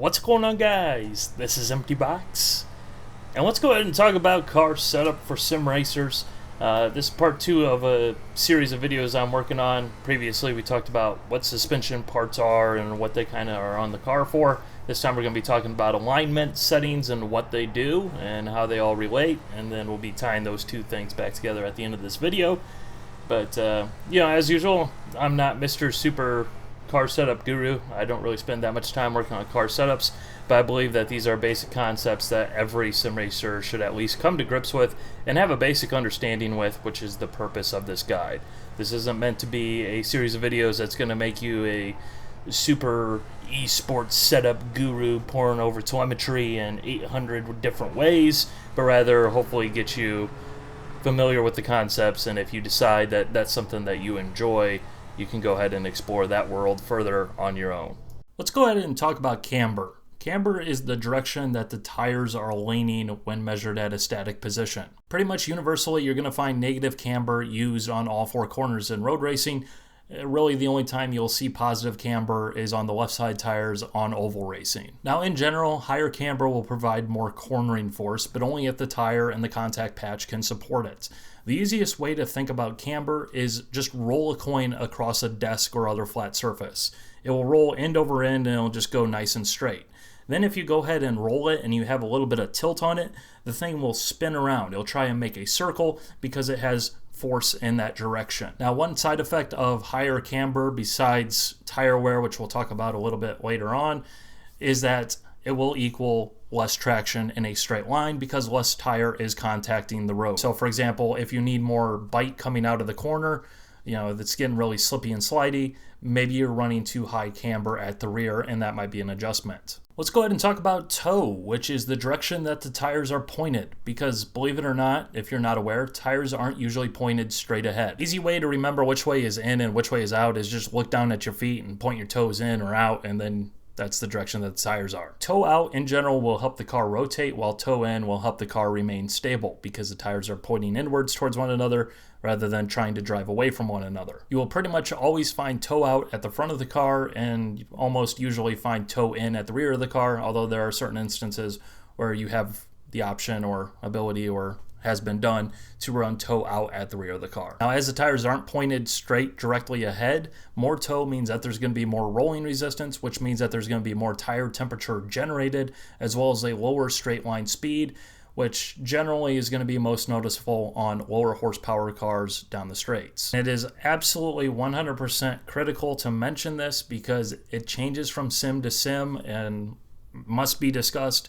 What's going on, guys? This is Empty Box, and let's go ahead and talk about car setup for sim racers. This is part 2 of a series of videos I'm working on. Previously we talked about what suspension parts are and what they kind of are on the car for. This time we're going to be talking about alignment settings and what they do and how they all relate, and then we'll be tying those two things back together at the end of this video. But as usual, I'm not Mr. Super car setup guru. I don't really spend that much time working on car setups, but I believe that these are basic concepts that every sim racer should at least come to grips with and have a basic understanding with, which is the purpose of this guide. This isn't meant to be a series of videos that's going to make you a super esports setup guru pouring over telemetry in 800 different ways, but rather hopefully get you familiar with the concepts, and if you decide that that's something that you enjoy, you can go ahead and explore that world further on your own. Let's go ahead and talk about camber. Camber is the direction that the tires are leaning when measured at a static position. Pretty much universally, you're going to find negative camber used on all four corners in road racing. Really, the only time you'll see positive camber is on the left side tires on oval racing. Now, in general, higher camber will provide more cornering force, but only if the tire and the contact patch can support it. The easiest way to think about camber is just roll a coin across a desk or other flat surface. It will roll end over end and it'll just go nice and straight. Then if you go ahead and roll it and you have a little bit of tilt on it, the thing will spin around. It'll try and make a circle because it has force in that direction. Now, one side effect of higher camber, besides tire wear, which we'll talk about a little bit later on, is that it will equal less traction in a straight line because less tire is contacting the road. So for example, if you need more bite coming out of the corner, that's getting really slippy and slidey, maybe you're running too high camber at the rear, and that might be an adjustment. Let's go ahead and talk about toe, which is the direction that the tires are pointed, because believe it or not, if you're not aware, tires aren't usually pointed straight ahead. Easy way to remember which way is in and which way is out is just look down at your feet and point your toes in or out, and then that's the direction that the tires are. Toe out in general will help the car rotate, while toe in will help the car remain stable because the tires are pointing inwards towards one another rather than trying to drive away from one another. You will pretty much always find toe out at the front of the car and almost usually find toe in at the rear of the car, although there are certain instances where you have the option or ability or has been done to run toe out at the rear of the car. Now, as the tires aren't pointed straight directly ahead, more toe means that there's going to be more rolling resistance, which means that there's going to be more tire temperature generated, as well as a lower straight line speed, which generally is going to be most noticeable on lower horsepower cars down the straights. It is absolutely 100% critical to mention this because it changes from sim to sim and must be discussed.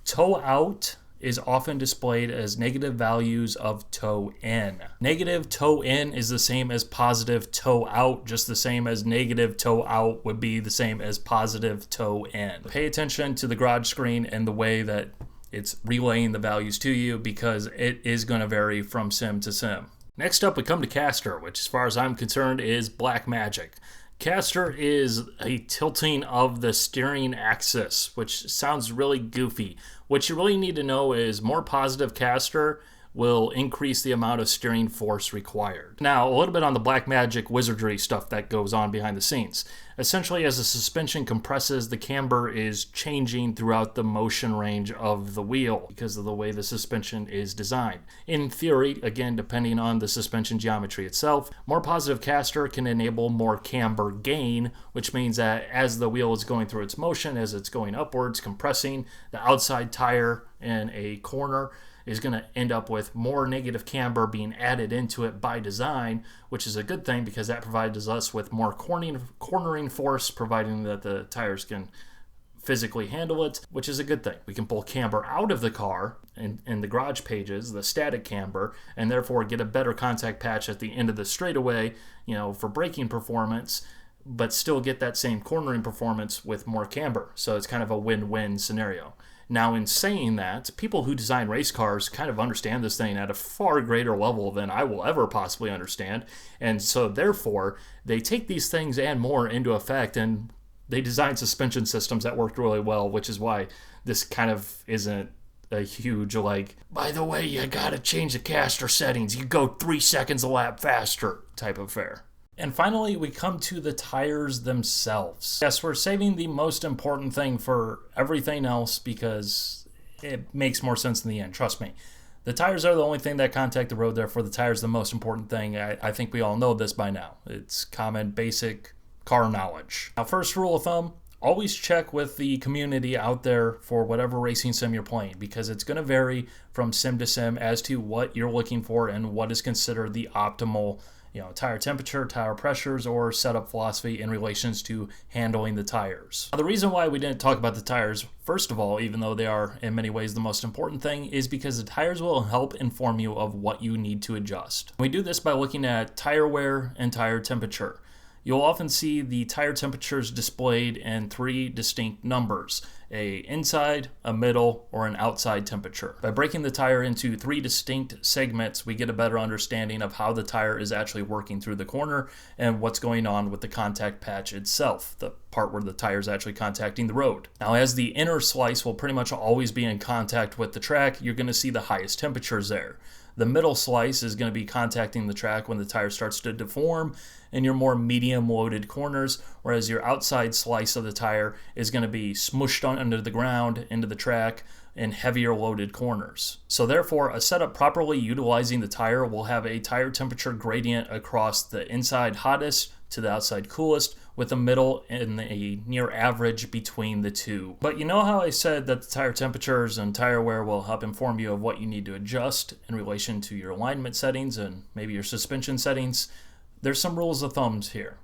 Toe out is often displayed as negative values of toe in. Negative toe in is the same as positive toe out, just the same as negative toe out would be the same as positive toe in. Pay attention to the garage screen and the way that it's relaying the values to you because it is going to vary from sim to sim. Next up, we come to caster, which as far as I'm concerned is black magic. Caster is a tilting of the steering axis, which sounds really goofy. What you really need to know is more positive caster will increase the amount of steering force required. Now, a little bit on the black magic wizardry stuff that goes on behind the scenes. Essentially, as the suspension compresses, the camber is changing throughout the motion range of the wheel because of the way the suspension is designed. In theory, again, depending on the suspension geometry itself, more positive caster can enable more camber gain, which means that as the wheel is going through its motion, as it's going upwards, compressing, the outside tire in a corner is going to end up with more negative camber being added into it by design, which is a good thing because that provides us with more cornering force, providing that the tires can physically handle it, which is a good thing. We can pull camber out of the car in the garage pages, the static camber, and therefore get a better contact patch at the end of the straightaway, for braking performance, but still get that same cornering performance with more camber. So it's kind of a win-win scenario. Now, in saying that, people who design race cars kind of understand this thing at a far greater level than I will ever possibly understand. And so, therefore, they take these things and more into effect, and they design suspension systems that work really well, which is why this kind of isn't a huge, by the way, you gotta change the caster settings. You go 3 seconds a lap faster type of affair. And finally, we come to the tires themselves. Yes, we're saving the most important thing for everything else because it makes more sense in the end, trust me. The tires are the only thing that contact the road, therefore the tires are the most important thing. I think we all know this by now. It's common, basic car knowledge. Now, first rule of thumb, always check with the community out there for whatever racing sim you're playing, because it's going to vary from sim to sim as to what you're looking for and what is considered the optimal tire temperature, tire pressures, or setup philosophy in relations to handling the tires. Now, the reason why we didn't talk about the tires, first of all, even though they are in many ways the most important thing, is because the tires will help inform you of what you need to adjust. We do this by looking at tire wear and tire temperature. You'll often see the tire temperatures displayed in 3 distinct numbers: a inside, a middle, or an outside temperature. By breaking the tire into 3 distinct segments, we get a better understanding of how the tire is actually working through the corner and what's going on with the contact patch itself, the part where the tire is actually contacting the road. Now, as the inner slice will pretty much always be in contact with the track, you're going to see the highest temperatures there. The middle slice is going to be contacting the track when the tire starts to deform in your more medium loaded corners, whereas your outside slice of the tire is going to be smushed under the ground into the track in heavier loaded corners. So therefore, a setup properly utilizing the tire will have a tire temperature gradient across the inside hottest to the outside coolest, with the middle and a near average between the two. But you know how I said that the tire temperatures and tire wear will help inform you of what you need to adjust in relation to your alignment settings and maybe your suspension settings? There's some rules of thumbs here.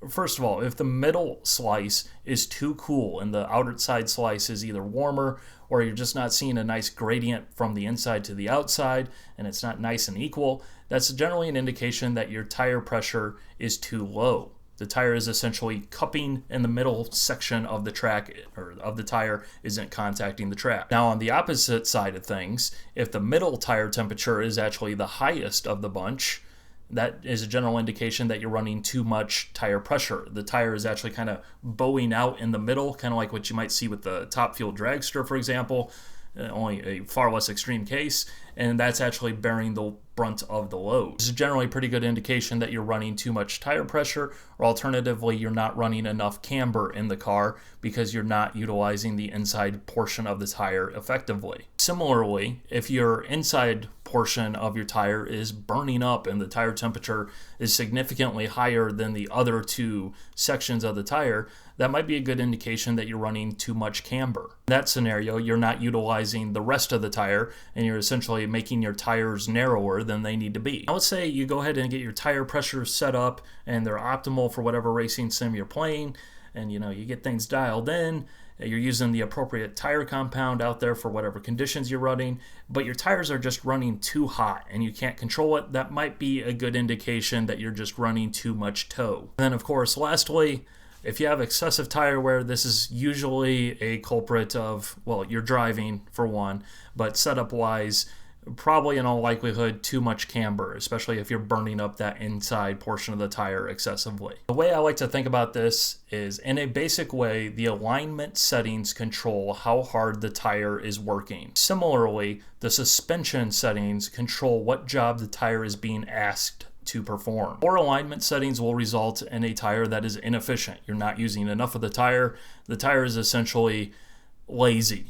First of all, if the middle slice is too cool and the outside slice is either warmer, or you're just not seeing a nice gradient from the inside to the outside and it's not nice and equal, that's generally an indication that your tire pressure is too low. The tire is essentially cupping in the middle section of the track, or of the tire isn't contacting the track. Now, on the opposite side of things, if the middle tire temperature is actually the highest of the bunch, that is a general indication that you're running too much tire pressure. The tire is actually kind of bowing out in the middle, kind of like what you might see with the Top Fuel Dragster, for example, only a far less extreme case, and that's actually bearing the brunt of the load. This is generally a pretty good indication that you're running too much tire pressure, or alternatively, you're not running enough camber in the car because you're not utilizing the inside portion of the tire effectively. Similarly, if your inside portion of your tire is burning up and the tire temperature is significantly higher than the other 2 sections of the tire, that might be a good indication that you're running too much camber. In that scenario, you're not utilizing the rest of the tire and you're essentially making your tires narrower than they need to be. Now, let's say you go ahead and get your tire pressures set up and they're optimal for whatever racing sim you're playing, and you get things dialed in. You're using the appropriate tire compound out there for whatever conditions you're running, but your tires are just running too hot and you can't control it. That might be a good indication that you're just running too much tow. And then, of course, lastly, if you have excessive tire wear, this is usually a culprit of, well, you're driving for one, but setup-wise, probably in all likelihood too much camber, especially if you're burning up that inside portion of the tire excessively. The way I like to think about this is, in a basic way, the alignment settings control how hard the tire is working. Similarly, the suspension settings control what job the tire is being asked to perform. Poor alignment settings will result in a tire that is inefficient. You're not using enough of the tire. The tire is essentially lazy.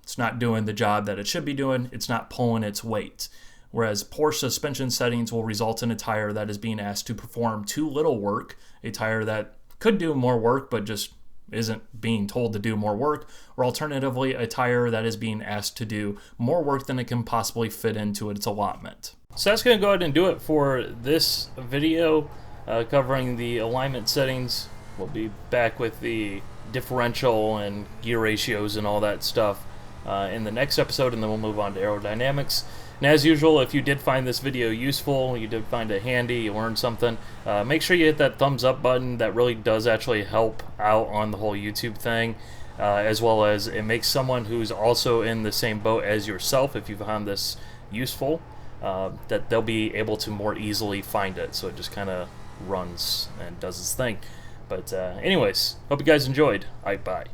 It's not doing the job that it should be doing. It's not pulling its weight. Whereas poor suspension settings will result in a tire that is being asked to perform too little work, a tire that could do more work but just isn't being told to do more work, or alternatively, a tire that is being asked to do more work than it can possibly fit into its allotment. So that's going to go ahead and do it for this video covering the alignment settings. We'll be back with the differential and gear ratios and all that stuff in the next episode, and then we'll move on to aerodynamics. And as usual, if you did find this video useful, you did find it handy, you learned something, make sure you hit that thumbs up button. That really does actually help out on the whole YouTube thing, as well as it makes someone who's also in the same boat as yourself, if you found this useful, that they'll be able to more easily find it. So it just kind of runs and does its thing. But anyways, hope you guys enjoyed. All right, bye.